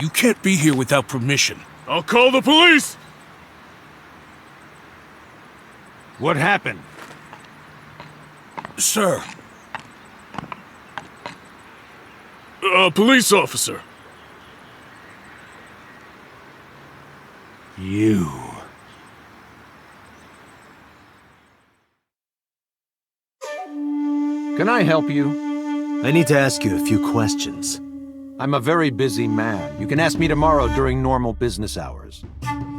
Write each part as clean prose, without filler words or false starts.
You can't be here without permission. I'll call the police! What happened? Sir, A police officer. You. Can I help you? I need to ask you a few questions. I'm a very busy man. You can ask me tomorrow during normal business hours.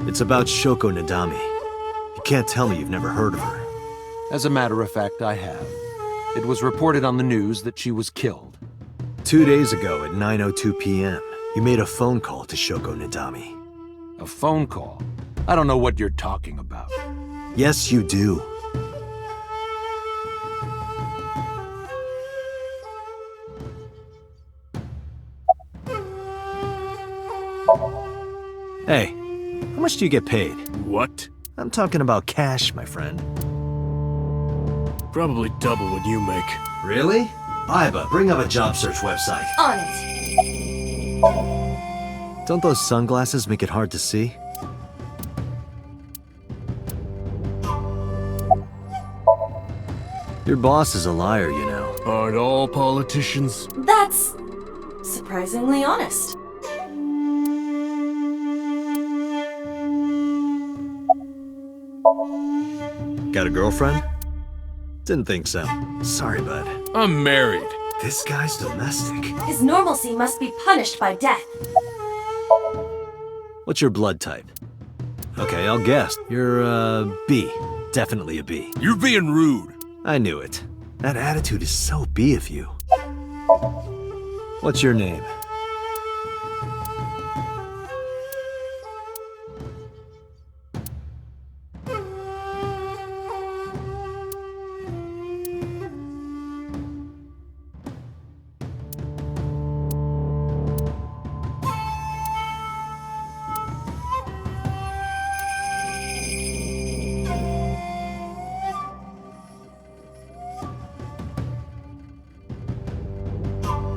It's about Shoko Nadami. You can't tell me you've never heard of her. As a matter of fact, I have. It was reported on the news that she was killed. 2 days ago at 9:02 p.m., you made a phone call to Shoko Nadami. A phone call? I don't know what you're talking about. Yes, you do. Hey, how much do you get paid? What? I'm talking about cash, my friend. Probably double what you make. Really? Iba, bring up a job search website. On it. Don't those sunglasses make it hard to see? Your boss is a liar, you know. Aren't all politicians? That's surprisingly honest. Got a girlfriend? Didn't think so. Sorry, bud. I'm married. This guy's domestic. His normalcy must be punished by death. What's your blood type? Okay, I'll guess. You're, B. Definitely a B. you're being rude. I knew it. That attitude is so B of you. What's your name?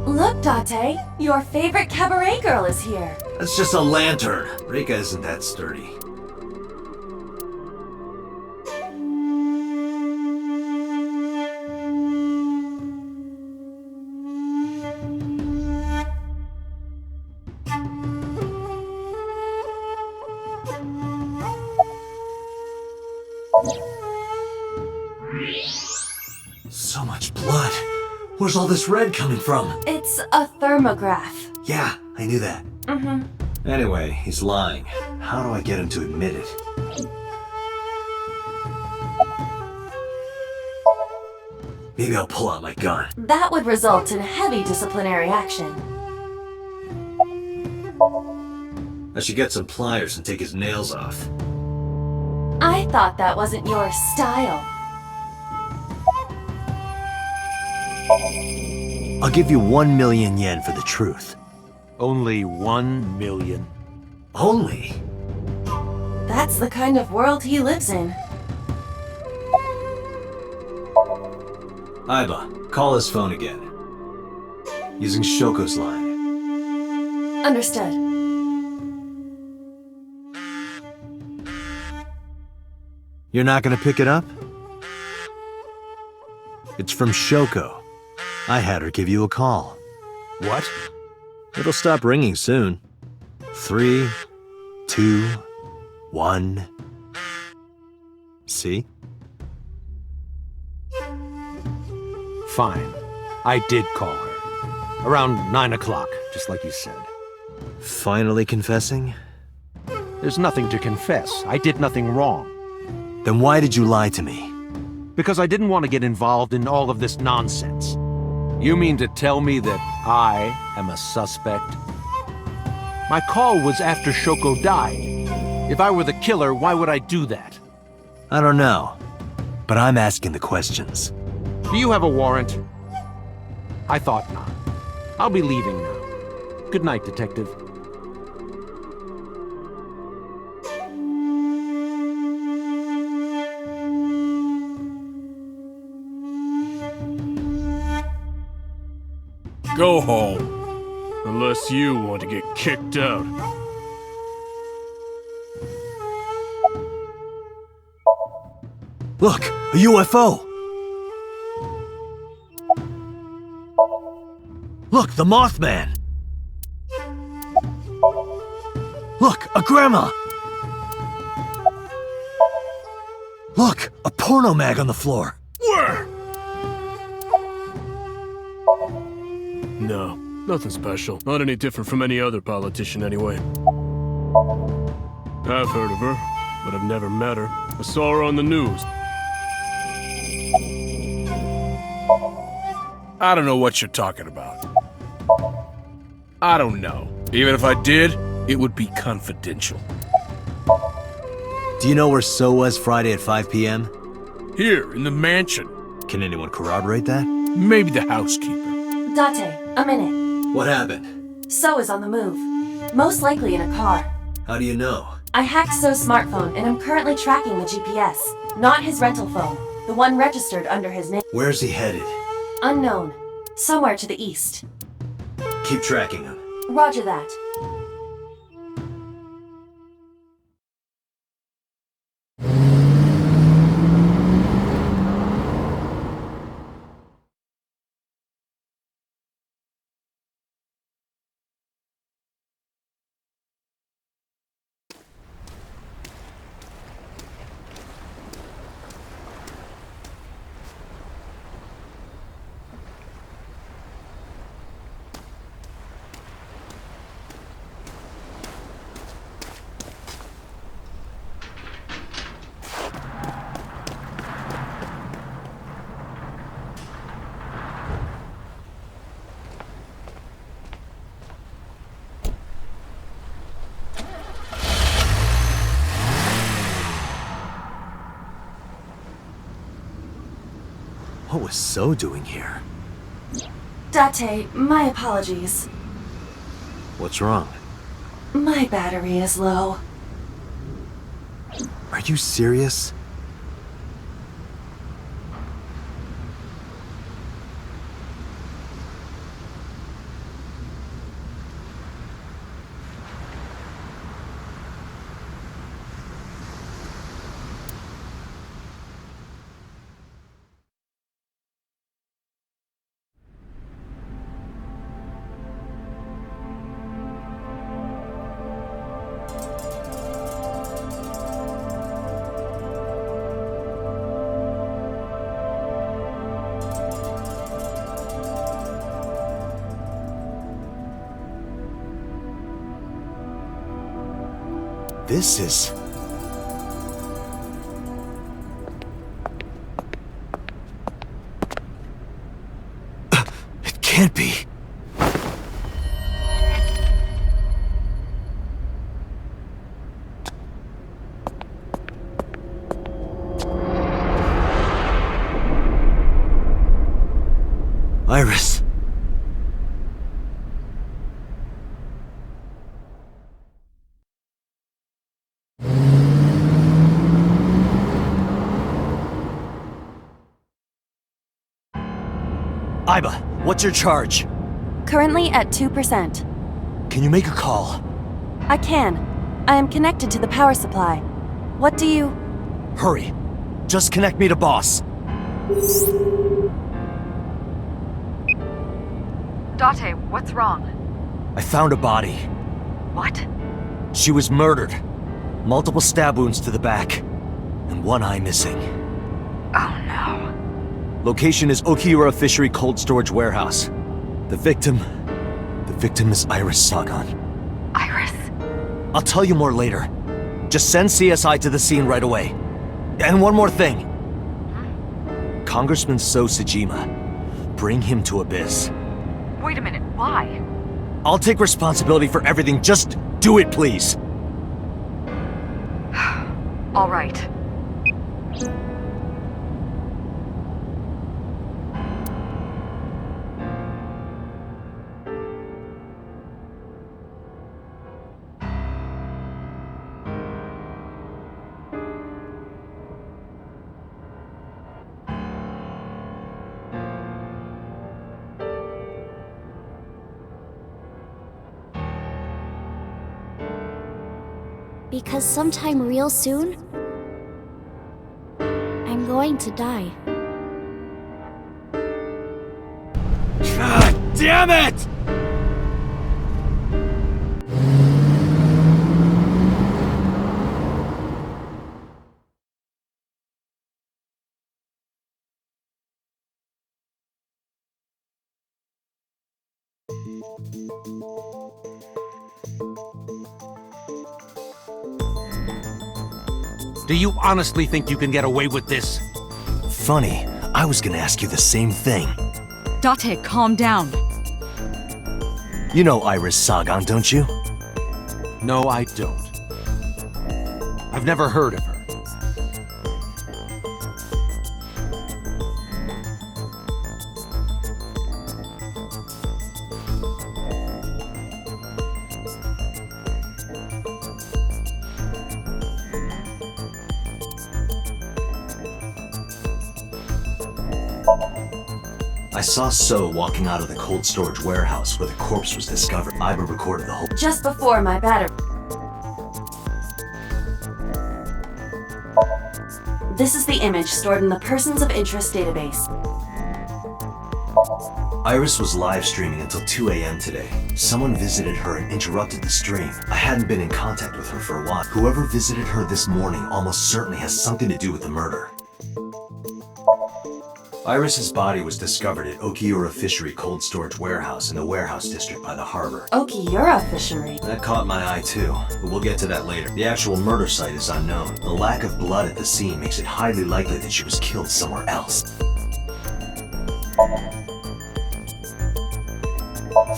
Look, Date, your favorite cabaret girl is here. That's just a lantern. Rika isn't that sturdy. So much blood. Where's all this red coming from? It's a thermograph. Yeah, I knew that. Anyway, he's lying. How do I get him to admit it? Maybe I'll pull out my gun. That would result in heavy disciplinary action. I should get some pliers and take his nails off. I thought that wasn't your style. I'll give you 1 million yen for the truth. Only 1 million. Only? That's the kind of world he lives in. Iba, call his phone again. Using Shoko's line. Understood. You're not gonna pick it up? It's from Shoko. I had her give you a call. What? It'll stop ringing soon. 3, 2, 1. See? Fine. I did call her. Around 9 o'clock, just like you said. Finally confessing? There's nothing to confess. I did nothing wrong. Then why did you lie to me? Because I didn't want to get involved in all of this nonsense. You mean to tell me that I am a suspect? My call was after Shoko died. If I were the killer, why would I do that? I don't know, but I'm asking the questions. Do you have a warrant? I thought not. I'll be leaving now. Good night, Detective. Go home. Unless you want to get kicked out. Look, a UFO! Look, the Mothman! Look, a grandma! Look, a porno mag on the floor! Where? No, nothing special. Not any different from any other politician anyway. I've heard of her, but I've never met her. I saw her on the news. I don't know what you're talking about. I don't know. Even if I did, it would be confidential. Do you know where So was Friday at 5 p.m.? Here, in the mansion. Can anyone corroborate that? Maybe the housekeeper. Date, a minute. What happened? So is on the move. Most likely in a car. How do you know? I hacked So's smartphone and I'm currently tracking the GPS. Not his rental phone. The one registered under his name. Where's he headed? Unknown. Somewhere to the east. Keep tracking him. Roger that. What was So doing here? Date, my apologies. What's wrong? My battery is low. Are you serious? This is... It can't be. Iris. Iba, what's your charge? Currently at 2%. Can you make a call? I can. I am connected to the power supply. What do you... Hurry. Just connect me to boss. Date, what's wrong? I found a body. What? She was murdered. Multiple stab wounds to the back. And one eye missing. Oh no. Location is Okiura Fishery Cold Storage Warehouse. The victim is Iris Sagan. Iris? I'll tell you more later. Just send CSI to the scene right away. And one more thing. Congressman So Sejima. Bring him to Abyss. Wait a minute, why? I'll take responsibility for everything. Just do it, please. All right. Because sometime real soon, I'm going to die. God damn it! Do you honestly think you can get away with this? Funny, I was gonna ask you the same thing. Date, calm down. You know Iris Sagan, don't you? No, I don't. I've never heard of her. I saw So walking out of the cold storage warehouse where the corpse was discovered. Iba recorded the whole... Just before my battery. This is the image stored in the Persons of Interest database. Iris was live streaming until 2 a.m. today. Someone visited her and interrupted the stream. I hadn't been in contact with her for a while. Whoever visited her this morning almost certainly has something to do with the murder. Iris's body was discovered at Okiura Fishery Cold Storage Warehouse in the warehouse district by the harbor. Okiura Fishery. That caught my eye too, but we'll get to that later. The actual murder site is unknown. The lack of blood at the scene makes it highly likely that she was killed somewhere else.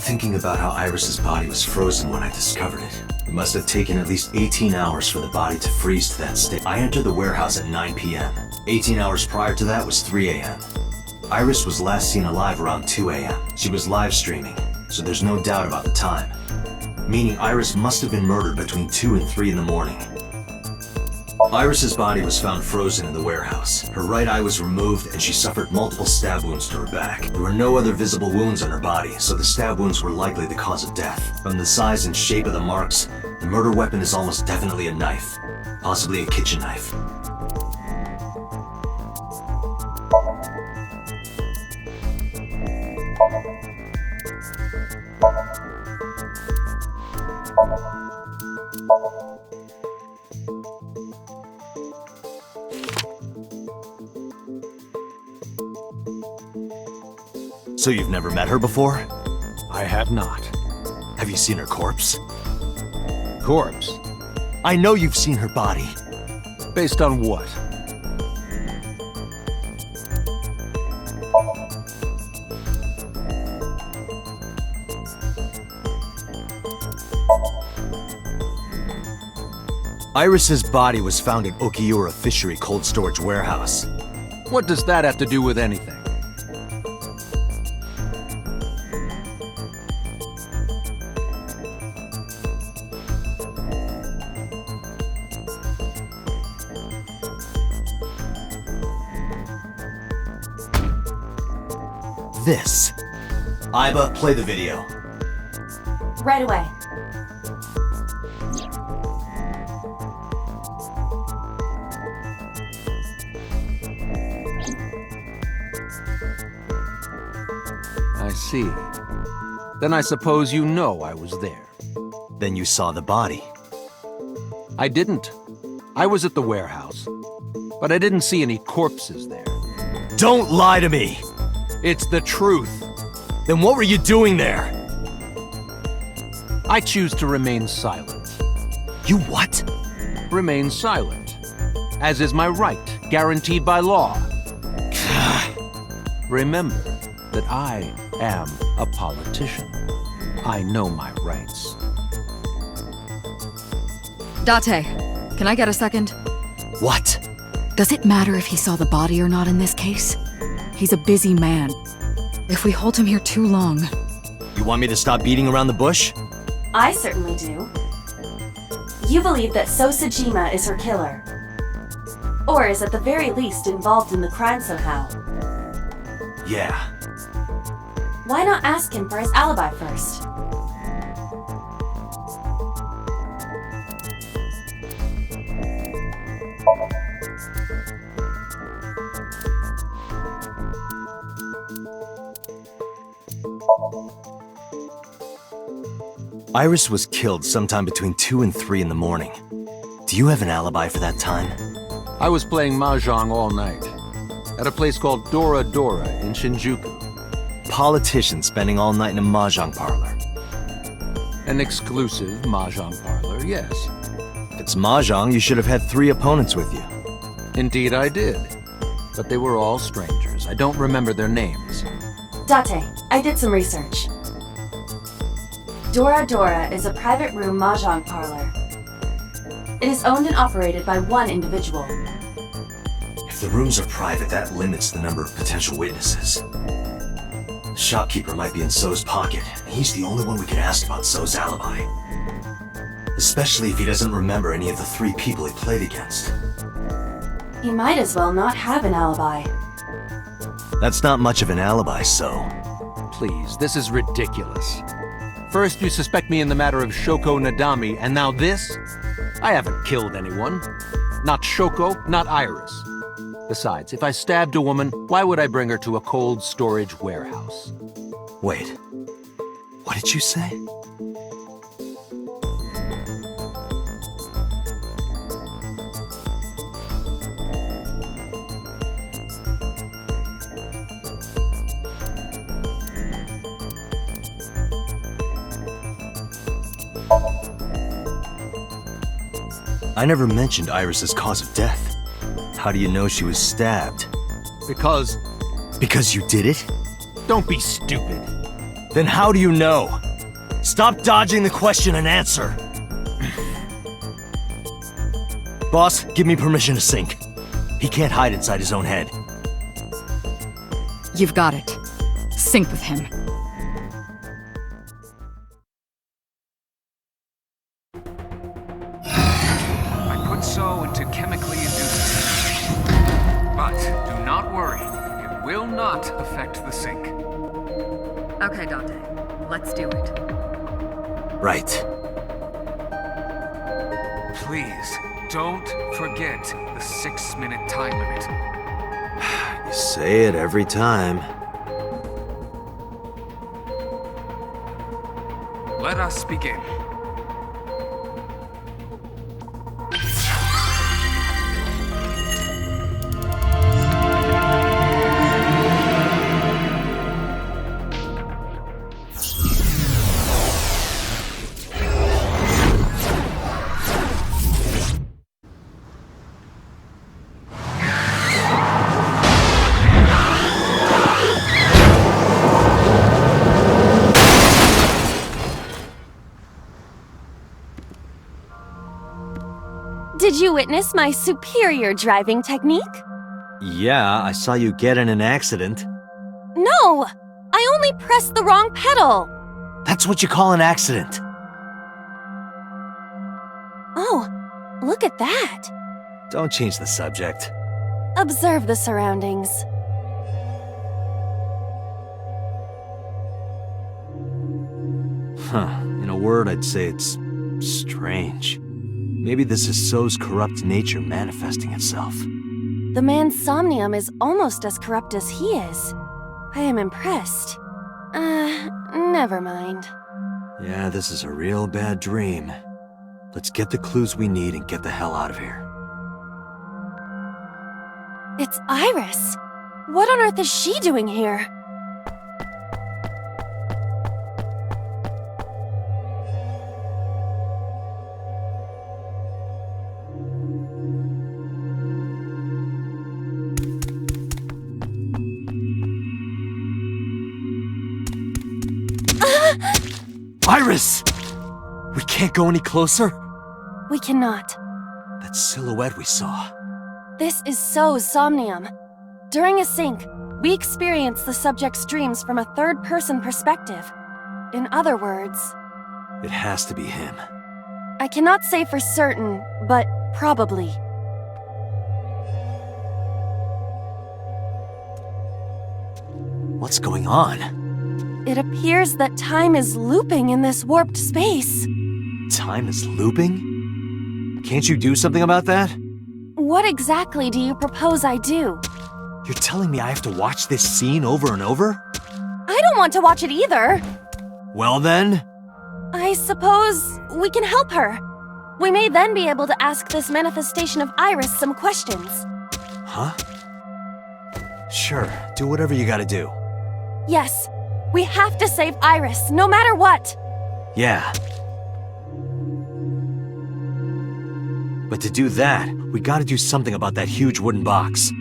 Thinking about how Iris's body was frozen when I discovered it. It must have taken at least 18 hours for the body to freeze to that state. I entered the warehouse at 9 p.m. 18 hours prior to that was 3 a.m. Iris was last seen alive around 2 a.m. She was live streaming, so there's no doubt about the time. Meaning Iris must have been murdered between 2 and 3 in the morning. Iris's body was found frozen in the warehouse. Her right eye was removed and she suffered multiple stab wounds to her back. There were no other visible wounds on her body, so the stab wounds were likely the cause of death. From the size and shape of the marks, the murder weapon is almost definitely a knife. Possibly a kitchen knife. So you've never met her before? I have not. Have you seen her corpse? Corpse? I know you've seen her body. Based on what? Iris's body was found at Okiura Fishery Cold Storage Warehouse. What does that have to do with anything? This. Iba, play the video. Right away. I see. Then I suppose you know I was there. Then you saw the body. I didn't. I was at the warehouse. But I didn't see any corpses there. Don't lie to me! It's the truth. Then what were you doing there? I choose to remain silent. You what? Remain silent. As is my right, guaranteed by law. Remember that I am a politician. I know my rights. Date, can I get a second? What? Does it matter if he saw the body or not in this case? He's a busy man. If we hold him here too long... You want me to stop beating around the bush? I certainly do. You believe that So Sajima is her killer. Or is at the very least involved in the crime somehow. Yeah. Why not ask him for his alibi first? Iris was killed sometime between 2 and 3 in the morning. Do you have an alibi for that time? I was playing Mahjong all night at a place called Dora Dora in Shinjuku. Politician spending all night in a mahjong parlor. An exclusive Mahjong parlor, yes. If it's mahjong, you should have had 3 opponents with you. Indeed I did. But they were all strangers. I don't remember their names. Date, I did some research. Dora Dora is a private room mahjong parlor. It is owned and operated by one individual. If the rooms are private, that limits the number of potential witnesses. The shopkeeper might be in So's pocket. He's the only one we can ask about So's alibi. Especially if he doesn't remember any of the 3 people he played against. He might as well not have an alibi. That's not much of an alibi, So. Please, this is ridiculous. First you suspect me in the matter of Shoko Nadami, and now this? I haven't killed anyone. Not Shoko, not Iris. Besides, if I stabbed a woman, why would I bring her to a cold storage warehouse? Wait. What did you say? I never mentioned Iris's cause of death. How do you know she was stabbed? Because... Because you did it? Don't be stupid. Then how do you know? Stop dodging the question and answer. Boss, give me permission to sync. He can't hide inside his own head. You've got it. Sync with him. So into chemically induced state. But do not worry, it will not affect the sync. Okay, Dante. Let's do it. Right. Please, don't forget the 6-minute time limit. You say it every time. Let us begin. Did you witness my superior driving technique? Yeah, I saw you get in an accident. No! I only pressed the wrong pedal! That's what you call an accident. Oh, look at that! Don't change the subject. Observe the surroundings. Huh. In a word, I'd say it's strange. Maybe this is So's corrupt nature manifesting itself. The man's Somnium is almost as corrupt as he is. I am impressed. Never mind. Yeah, this is a real bad dream. Let's get the clues we need and get the hell out of here. It's Iris. What on earth is she doing here? Iris! We can't go any closer? We cannot. That silhouette we saw. This is So's Somnium. During a sync, we experience the subject's dreams from a third-person perspective. In other words... It has to be him. I cannot say for certain, but probably. What's going on? It appears that time is looping in this warped space. Time is looping? Can't you do something about that? What exactly do you propose I do? You're telling me I have to watch this scene over and over? I don't want to watch it either. Well then... I suppose we can help her. We may then be able to ask this manifestation of Iris some questions. Huh? Sure, do whatever you gotta do. Yes, we have to save Iris, no matter what. Yeah. But to do that, we gotta do something about that huge wooden box.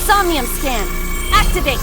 Somnium scan. Activate.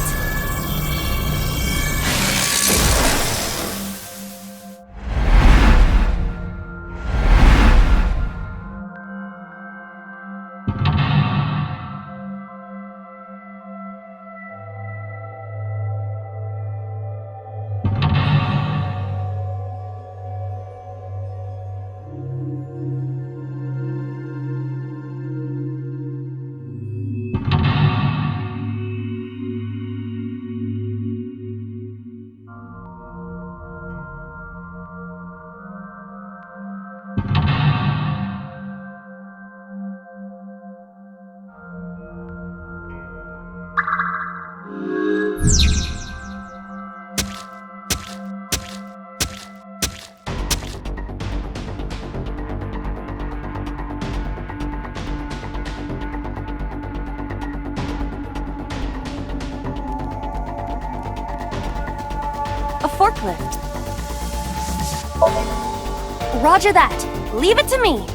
A forklift. Roger that. Leave it to me.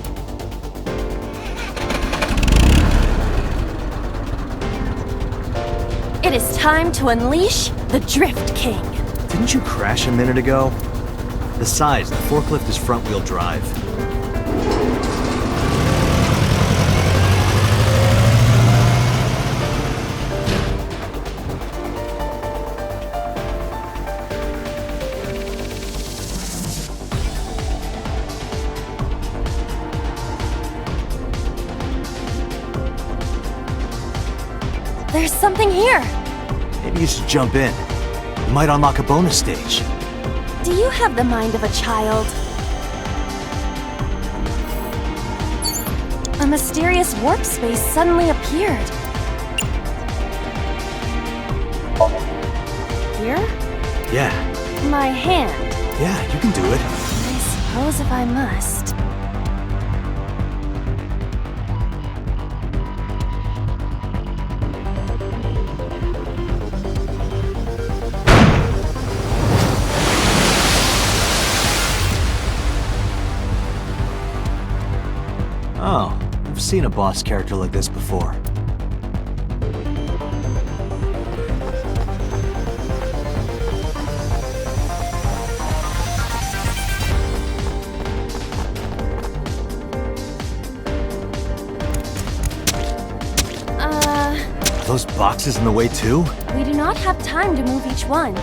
It is time to unleash the Drift King. Didn't you crash a minute ago? Besides, the forklift is front-wheel drive. There's something here. Maybe you should jump in. You might unlock a bonus stage. Do you have the mind of a child? A mysterious warp space suddenly appeared. Here? Yeah. My hand. Yeah, you can do it. I suppose if I must. Oh, I've seen a boss character like this before. Are those boxes in the way too? We do not have time to move each one.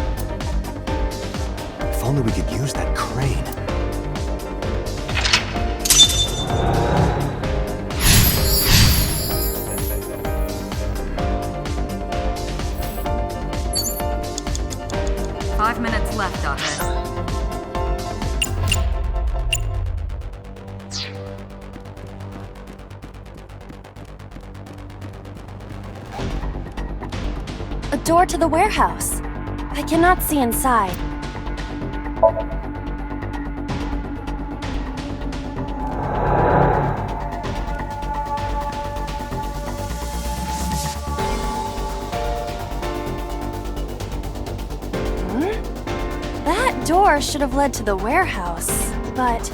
If only we could use that crane. Left on this. A door to the warehouse. I cannot see inside. Door should have led to the warehouse, but...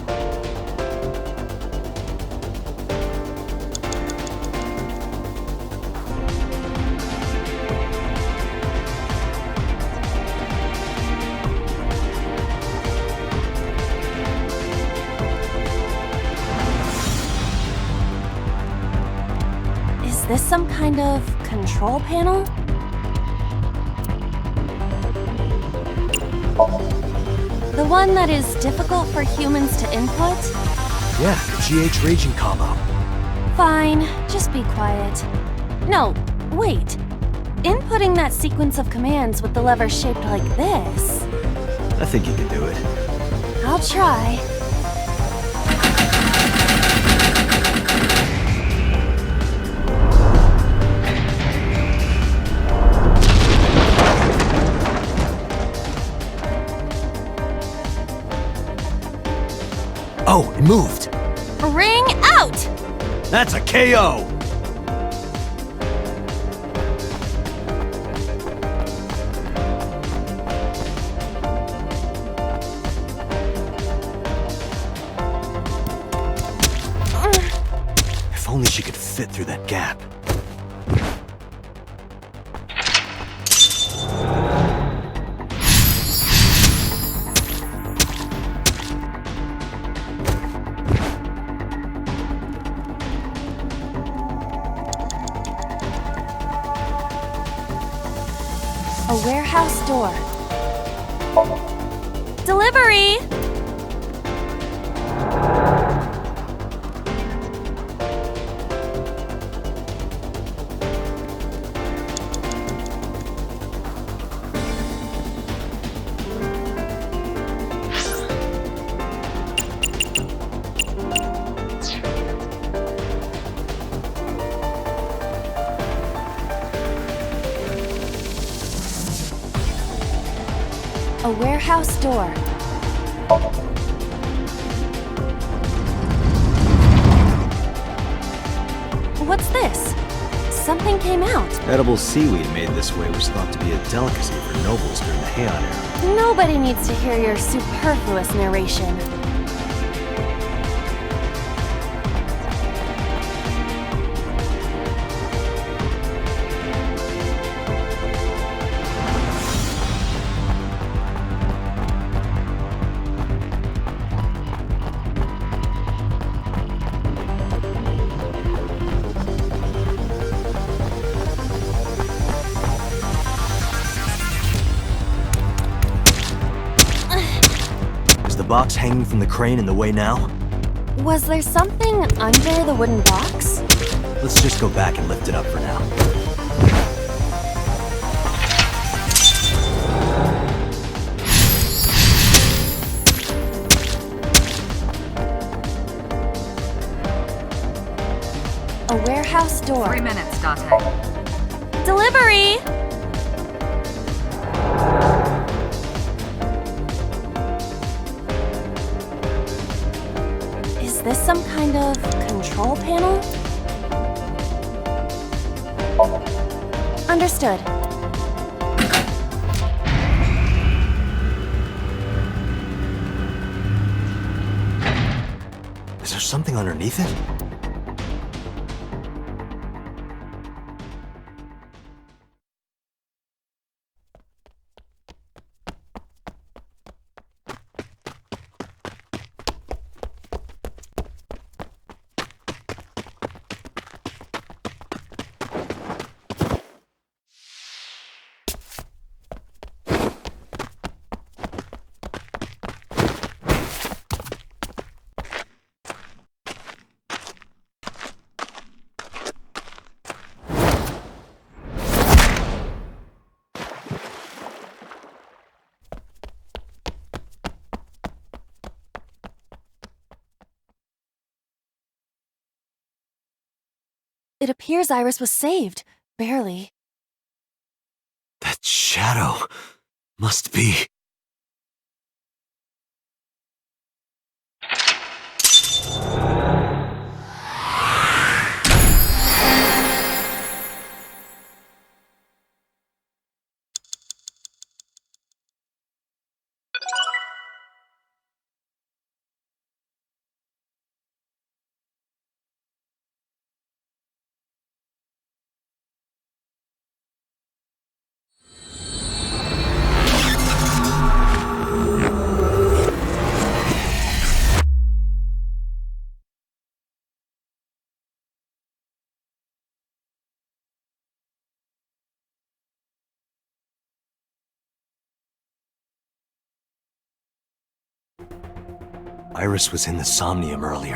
Is this some kind of control panel? The one that is difficult for humans to input? Yeah, the GH raging combo. Fine, just be quiet. No, wait. Inputting that sequence of commands with the lever shaped like this... I think you can do it. I'll try. Oh, it moved! Ring out! That's a KO! If only she could fit through that gap. A warehouse door. Delivery! A warehouse door. What's this? Something came out. Edible seaweed made this way was thought to be a delicacy for nobles during the Heian era. Nobody needs to hear your superfluous narration. Is the box hanging from the crane in the way now? Was there something under the wooden box? Let's just go back and lift it up for now. A warehouse door. 3 minutes, Dante. Delivery! Is this some kind of control panel? Understood. Is there something underneath it? It appears Iris was saved. Barely. That shadow must be... Iris was in the Somnium earlier.